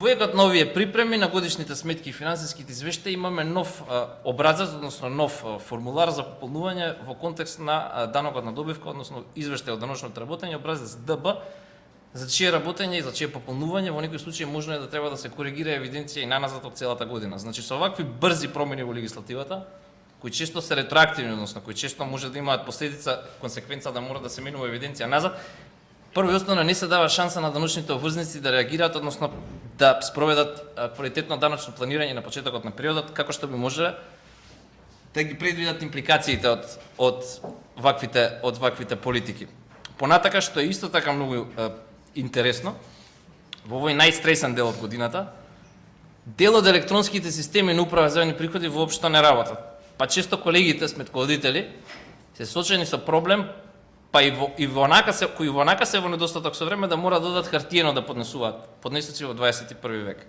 Проектот на овие припреми на годишните сметки и финансиските извештаи имаме нов образец, односно нов формулар за пополнување во контекст на данокот на добивка, односно извештај од даночното работење, образец ДБ, за чие работење и за чие пополнување во некои случаи можно е да треба да се коригира евиденција и наназад од целата година. Значи со овакви брзи промени во легислативата, кои често се ретроактивни, односно кои често може да имаат последица, консеквенца да мора да се менува евиденција назад, прво и основно не се дава шанса на даночните обврзници да реагираат, односно да спроведат квалитетно даночно планирање на почетокот на периодот, како што би можеле да ги предвидат импликациите од ваквите политики. Понатака, што е исто така многу интересно, во овој најстресен дел од годината, дел од електронските системи на управа за јавни приходи воопшто не работат. Па често колегите сметководители се соочени со проблем, па и вонака се во недостаток со време да мора да додат хартиено да поднесуваат поднесоци во 21 век.